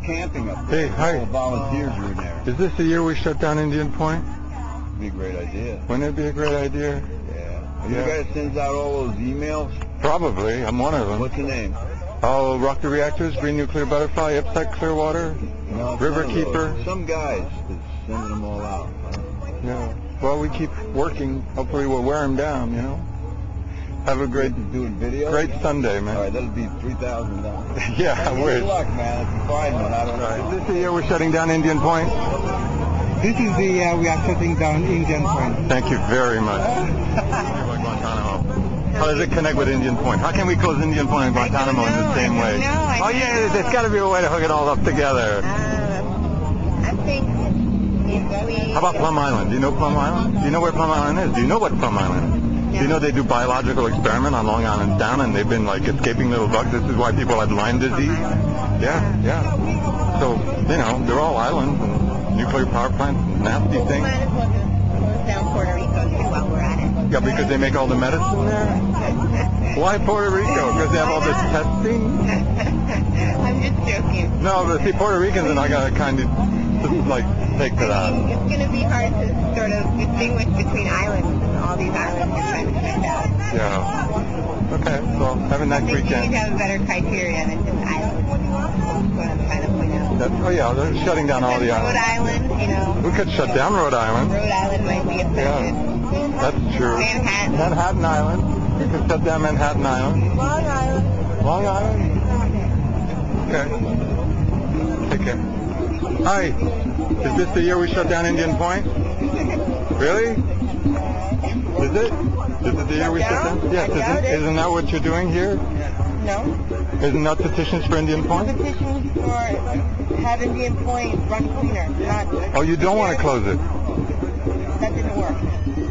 camping up there. Hey, hi. All the volunteers are in there. Is this the year we shut down Indian Point? It'd be a great idea. Wouldn't it be a great idea? Yeah. Are you the guy that sends out all those emails? Probably. I'm one of them. What's the name? Oh, Rock the Reactors, Green Nuclear Butterfly, IPSEC, Clearwater, No, it's River none of those. Keeper. Some guys that's sending them all out. Yeah. Well, we keep working. Hopefully we'll wear them down, you know. Have a great Doing videos? great Sunday, man. All right, that'll be $3,000. Yeah, I wish. Good luck, man. If you find one, I don't know. Is this the year we're shutting down Indian Point? This is the year we are shutting down Indian Point. Thank you very much. How does it connect with Indian Point? How can we close Indian Point and Guantanamo in the same way? Oh yeah, there's got to be a way to hook it all up together. I think if we... How about Plum Island? Do you know Plum Island? Do you know where Plum Island is? Do you know what Plum Island is? Do you know they do biological experiment on Long Island Sound and they've been like escaping little bugs? This is why people have Lyme disease. Yeah. So, you know, they're all islands and nuclear power plants, nasty things. Might as well just close down Puerto Rico too while we're at it. Yeah, because they make all the medicine there? Why Puerto Rico? Because they have all this testing? I'm just joking. No, but see, Puerto Ricans and I got to kind of just like take to that. It's going to be hard to sort of distinguish between islands and all these islands you're trying to shut down. Yeah. Okay, so have a nice I think you weekend. need to have a better criteria than just islands. That's what I'm trying to point out. Oh yeah, they're shutting down all the Rhode islands. Island, you know. We could shut down Rhode Island. Rhode Island might be affected. That's true. Manhattan. Manhattan Island. We could shut down Manhattan Island. Long Island. Long Island? Okay. Take care. Hi. Is this the year we shut down Indian Point? Really? Is it? Is it the year we shut down? Yes. Isn't that what you're doing here? No. Isn't that petitions for Indian Point? Petitions for have Indian Point run cleaner. Oh, you don't want to close it? That didn't work.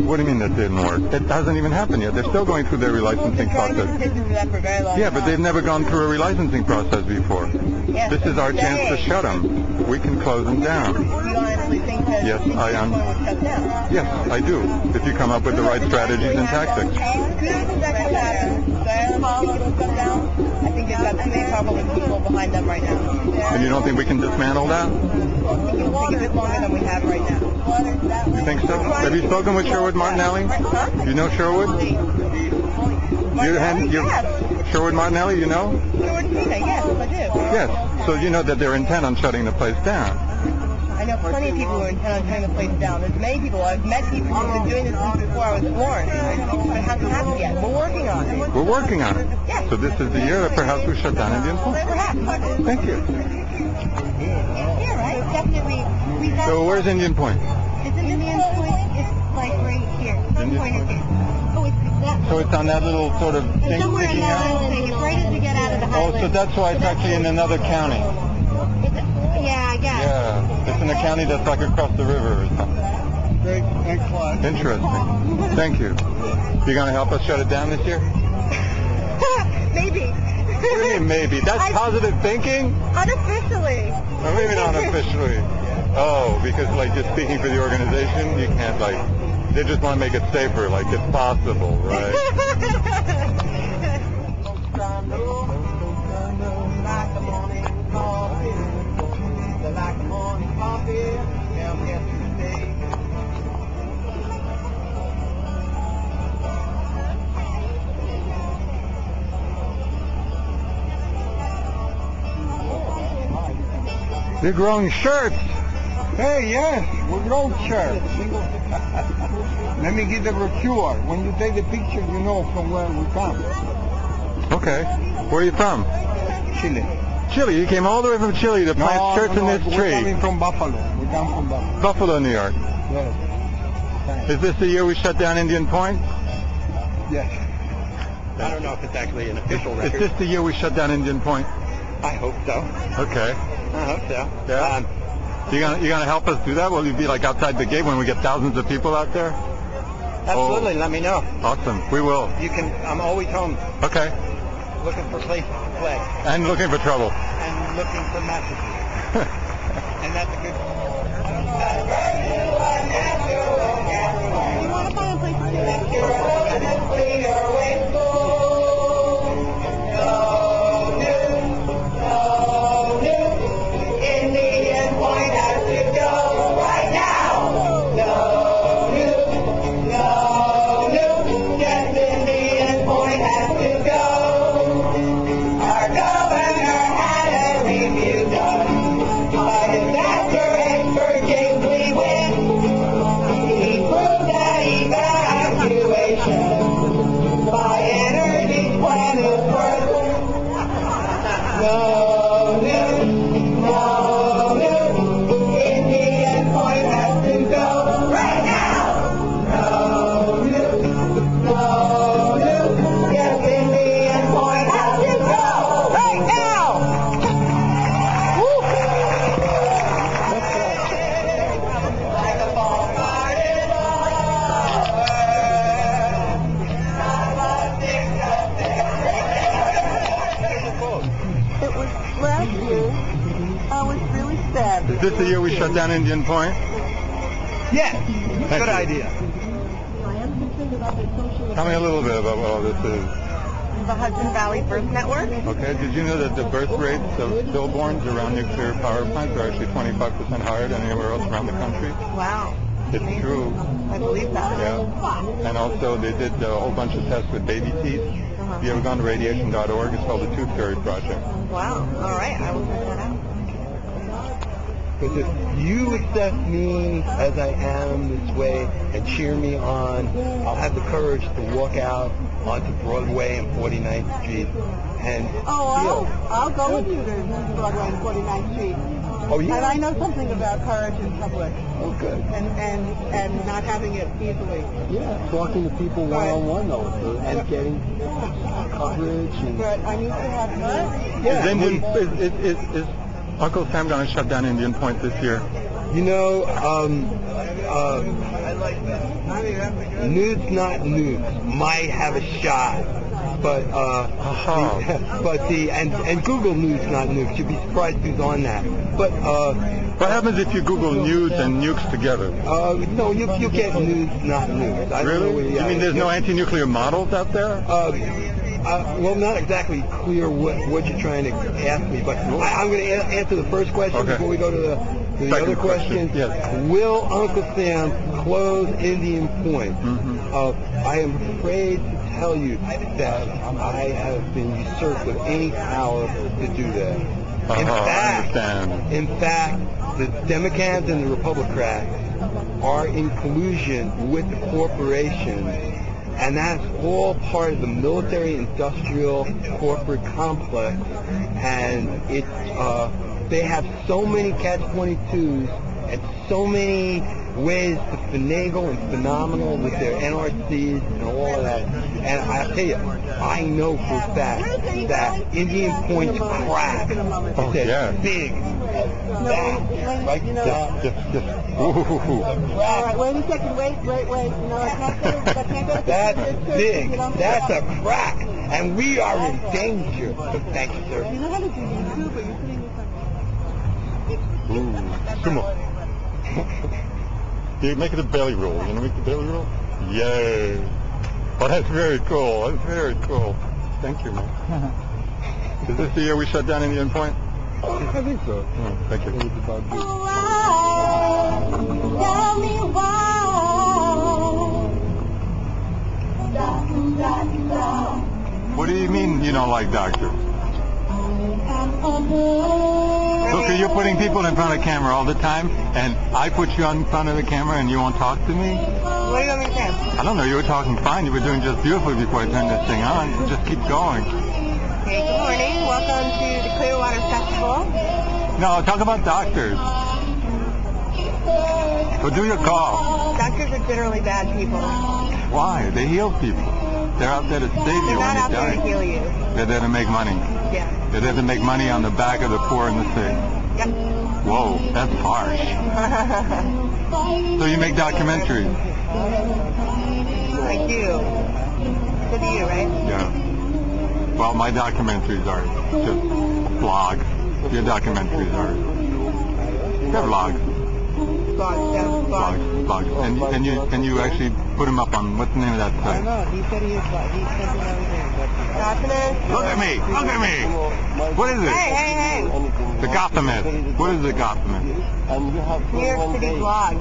What do you mean that didn't work? It hasn't even happened yet. They're still going through their relicensing process. Yeah, but they've never gone through a relicensing process before. Yes, This is our chance to today. shut them. We can close them down. You honestly think that Yes, Indian I am. Point would shut down? Yes, I do. If you come up with the right strategies and tactics. I think they've got too many powerful people behind them right now. And you don't think we can dismantle that? I think it'll take a bit longer than we have right now. You think so? Have you spoken with Sherwood Martinelli? Huh? You know Sherwood? Sherwood Martinelli, you know? Sherwood Tina, yes, I do. Yes. So you know that they're intent on shutting the place down. I know plenty of people who are intent on shutting the place down. There's many people. I've met people who've been doing this since before I was born. But it hasn't happened yet. We're working on it. We're working on it. Yes. So this is the year that perhaps we shut down Indian Point. Perhaps. Thank you. Yeah, right. Definitely. So where's Indian Point? It's Indian Point. It's like right here. Some point is here. Oh, it's that. So it's on that little sort of thing Somewhere in sticking that out? little thing. It's right as you get out of the Oh, highway. so that's why it's actually in another county. Yeah, I guess. Yeah, it's in a county that's like across the river or something. Great, thanks a lot. Interesting. Thank you. You gonna help us shut it down this year? Maybe. What do you mean maybe? That's positive thinking? Unofficially. Or maybe not officially. Oh, because like just speaking for the organization, you can't like, they just want to make it safer, like it's possible, right? You're growing shirts. Hey, yes, we grow shirts. Let me get the brochure. When you take the picture, you know from where we come. Okay. Where are you from? Chile. Chile. You came all the way from Chile to plant shirts in this We're tree. coming from Buffalo. We come from Buffalo. Buffalo, New York. Yes. Is this the year we shut down Indian Point? Yes. I don't know if it's actually an official Is record. this the year we shut down Indian Point? I hope so. Okay. I hope so. Yeah. You gonna help us do that? Will you be like outside the gate when we get thousands of people out there? Absolutely. Let me know. Awesome. We will. You can. I'm always home, Okay. looking for places to play And looking for trouble. and looking for messages. And that's a good. You want to find a place to do that? this the year we shut down Indian Point? Yes. Thank Good you. idea. Tell me a little bit about what all this is. The Hudson Valley Birth Network. Okay, did you know that the birth rates of stillborns around nuclear power plants are actually 25% higher than anywhere else around the country? Wow. It's true. I believe that. Yeah. And also they did a whole bunch of tests with baby teeth. Have you ever gone to radiation.org? It's called the Tooth Fairy Project. Wow. All right. I will check that out. Because if you accept me as I am this way and cheer me on, I'll have the courage to walk out onto Broadway and 49th Street and I'll go with you to Broadway and 49th Street. Oh, yeah? And I know something about courage in public Oh, good. and not having it easily. Yeah, talking to people one-on-one though, and getting coverage. And But I need to have yeah, Is Uncle Sam going to shut down Indian Point this year? you know, nudes not nudes might have a shot, but and Google nudes not nukes. You'd be surprised who's on that. But What happens if you Google nudes and nukes together? no, you get nudes not nukes. I don't know Really? where You mean there's no anti-nuclear models out there? well, not exactly clear what you're trying to ask me, but I'm going to answer the first question Okay. before we go to the Second other question. Yes. Will Uncle Sam close Indian Point? I am afraid to tell you that I have been usurped with any power to do that. I understand. In fact, the Democrats and the Republicans are in collusion with the corporations, and that's all part of the military-industrial corporate complex, and it's they have so many catch-22s and so many ways to finagle and phenomenal with their NRCs and all of that. And I tell you, I know for a fact that Indian Point's crack is as big as that, right? All right, wait a second. Wait. You know, I can't go to That's big. You know? That's a crack. And we are in danger. Thank you, sir. You know how to do YouTube, but you're putting this on. Come on. You make it a belly roll. You want to make the belly roll? Yay. Oh, that's very cool. That's very cool. Thank you, man. Is this the year we shut down Indian Point? I think so. Oh, thank you. Tell me why. What do you mean you don't like doctors? Look, you're putting people in front of the camera all the time, and I put you in front of the camera and you won't talk to me? What do you want me to say? I don't know. You were talking fine. You were doing just beautifully before I turned this thing on. Just keep going. Okay, good morning. Welcome to the Clearwater Festival. No, talk about doctors. So do your call. Doctors are generally bad people. Why? They heal people. They're out there to save They're you not when out you there to die. heal you. They're there to make money. Yeah. They're there to make money on the back of the poor and the sick. Yep. Whoa, that's harsh. So you make documentaries? I do. So do you, right? Yeah. Well, my documentaries are just vlogs. Your documentaries are... They're vlogs. Vlogs, yeah. Vlogs. Vlogs. And you actually put them up on... What's the name of that site? He said he sent it Gothamist? Look at me! Look at me! What is it? Hey. The Gothamist. What is the Gothamist? New York City vlog.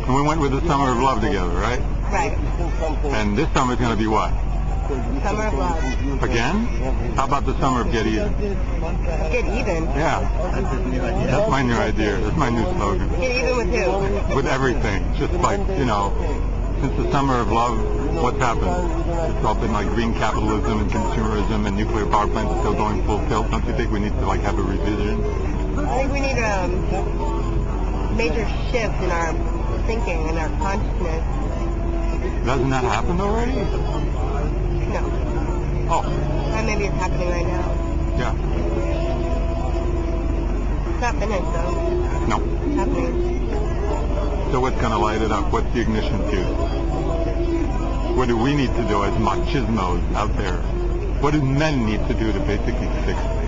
And we went with the Summer of Love together, right? Right. And this summer is going to be what? Summer of Love. Again? How about the Summer of Get Even? Get even. Yeah. That's my new idea. That's my new slogan. Get even with who? With everything. Just like, you know, since the Summer of Love, what's happened? It's all been like green capitalism and consumerism and nuclear power plants still going full tilt. Don't you think we need to like have a revision? I think we need a major shift in our thinking and our consciousness. Doesn't that happen already? No. Oh, Maybe it's happening right now. yeah. It's not finished though. No. It's happening. So what's going to light it up? What's the ignition fuse? What do we need to do as machismos out there? What do men need to do to basically fix things?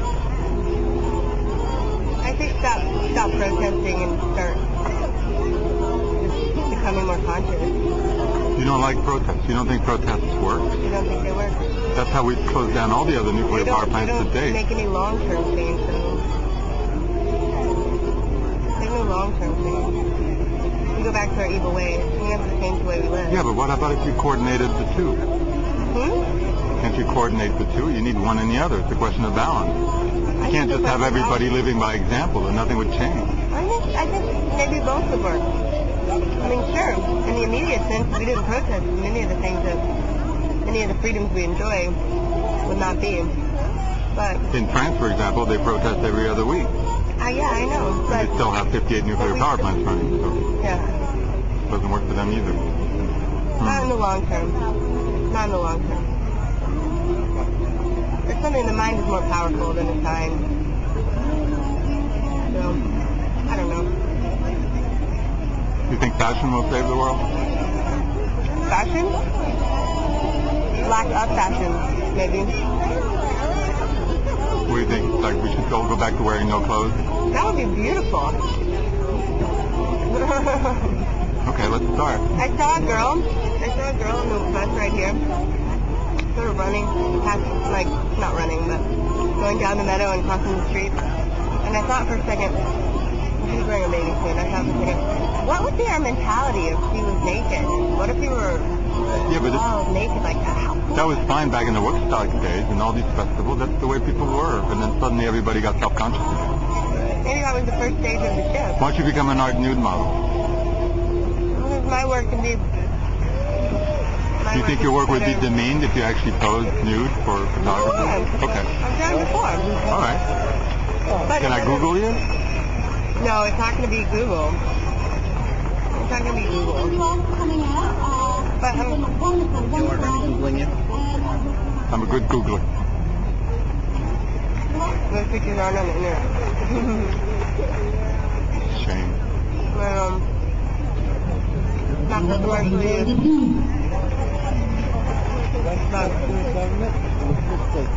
stop protesting and start just becoming more conscious. You don't like protests? You don't think protests work? You don't think they work? That's how we closed down all the other nuclear power plants to They date. don't make any long-term change. There's no long-term change. We go back to our evil ways. We have to change the way we live. Yeah, but what about if you coordinated the two? Can't you coordinate the two? You need one and the other. It's a question of balance. You can't just have everybody living by example and nothing would change. I think maybe both would work. I mean, sure, in the immediate sense, we didn't protest many of the things that, many of the freedoms we enjoy would not be. But In France, for example, they protest every other week. yeah, I know. And But they still have 58 nuclear power plants running, so yeah, it doesn't work for them either. not in the long term. Not in the long term. There's something, the mind is more powerful than the time. So, I don't know. You think fashion will save the world? Fashion? Lack of fashion, maybe. What do you think? Like we should go back to wearing no clothes? That would be beautiful. Okay, let's start. I saw a girl on the bus right here, sort of running past, like, not running, but going down the meadow and crossing the street. And I thought for a second, she was wearing a bathing suit, and I thought for a second, what would be our mentality if she was naked? What if we were Yeah, but all naked like that? that was fine back in the Woodstock days and all these festivals. That's the way people were. And then suddenly everybody got self-conscious. Maybe that was the first stage of the shift. Why don't you become an art nude model? Well, my work can be... Do you think your work would be demeaned if you actually posed nude for photography? Okay. I've done it before. All right. But Can I Google you? No, it's not going to be Google. It's not going to be Google. But Googling you? I'm a good Googler. those pictures aren't on the internet. Shame. Not for commercial use.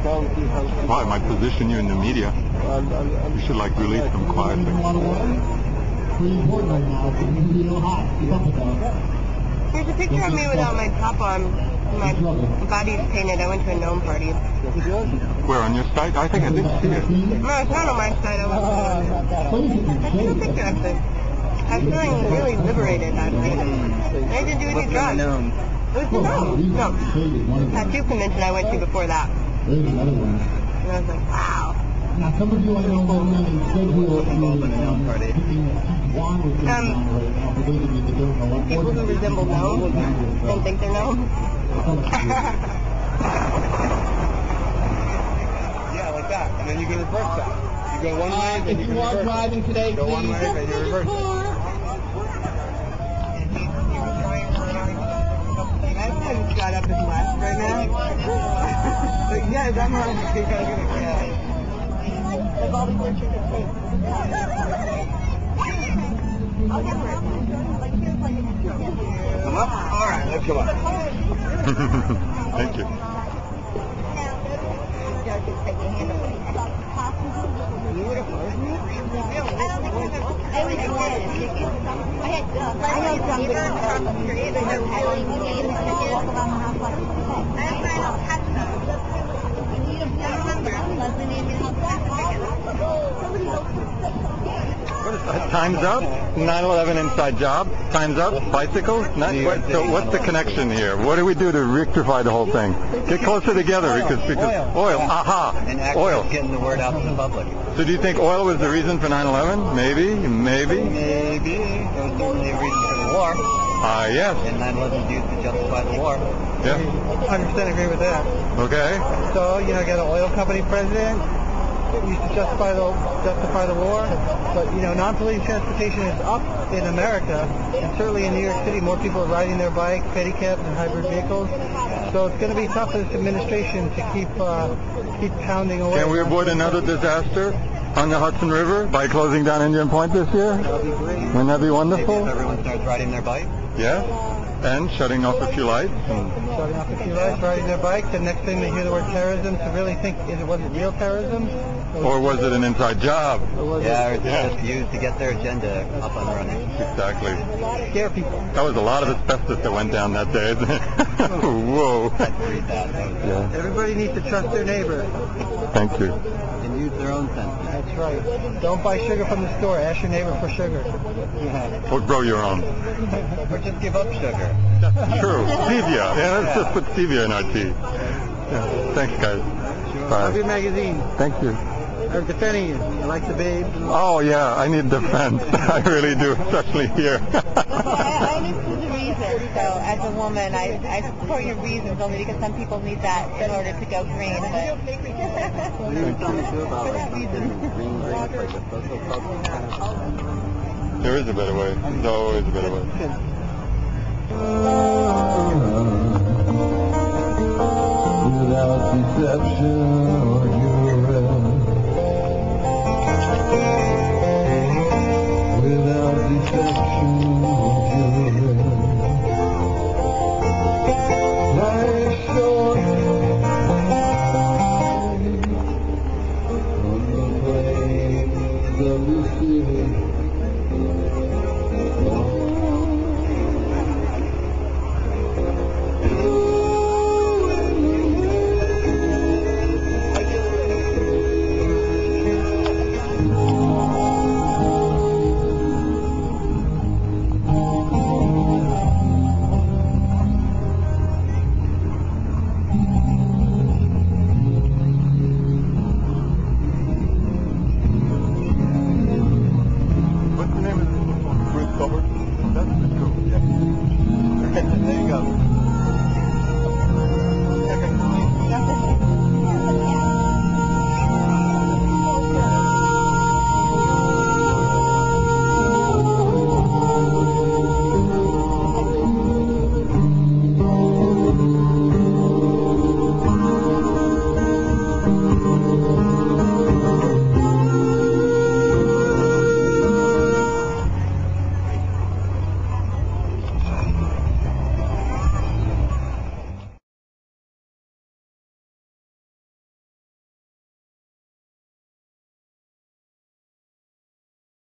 Well, I might position you in the media. You should like release them quietly. There's a picture of me without my top on. My body's painted. I went to a gnome party. Where, on your site? I think I did see it. No, it's not on my site. I took a picture of it. I was feeling really liberated that night. I didn't do any drugs. It was the gnome. No. Tattoo convention I went to before that. And I was like, wow. Now, some of you I know will People who resemble gnomes don't think they're gnomes. Yeah, like that. And then you can reverse that. You go one way, then you can reverse. driving today, Go one way, then you reverse it. I haven't got up and left right now. But yes, I'm on the street. Like all the pictures of tape. I'll get her. Like, here's like an extra. Come up? All right, let's go up. Thank you. Beautiful, isn't it? Time's up. 9/11 inside job. Time's up. Bicycles. So what's the connection here? What do we do to rectify the whole thing? Get closer together because oil. Aha. And Oil. getting the word out to the public. So do you think oil was the reason for 9/11? Maybe. Maybe. It was certainly a reason for the war. Yes. And 9/11 was used to justify the war. Yeah. 100% agree with that. Okay. So, you know, got an oil company president, used to justify the war, but, you know, non-polluting transportation is up in America, and certainly in New York City, more people are riding their bike, pedicabs, and hybrid vehicles. So it's going to be tough for this administration to keep pounding away. Can we avoid another disaster on the Hudson River by closing down Indian Point this year? That'd be great. Wouldn't that be wonderful? Maybe if everyone starts riding their bike. Yeah. And shutting off a few lights. Shutting off a few lights, riding their bikes, and next thing they hear the word terrorism, to really think, was it real terrorism? Or was it an inside job? Yeah, or just used to get their agenda up and running. Exactly. Scare people. That was a lot of asbestos that went down that day, isn't it? Whoa. Read that. Yeah. Everybody needs to trust their neighbor. Thank you. And use their own senses. That's right. Don't buy sugar from the store. Ask your neighbor for sugar. Or grow your own. Or just give up sugar. That's true. Stevia. Yeah, let's just put stevia in our tea. Yeah. Thanks, guys. Love your Bye. magazine. Thank you. I'm defending you. I like the babe. Oh, yeah, I need defense. I really do, especially here. I understood the reason. So as a woman, I support your reasons only because some people need that in order to go green. But You were telling me too about like something green, like a social club kind of. There is a better way. There's always a better way. Without deception or duress, without deception or duress, life's short from the plains of the city.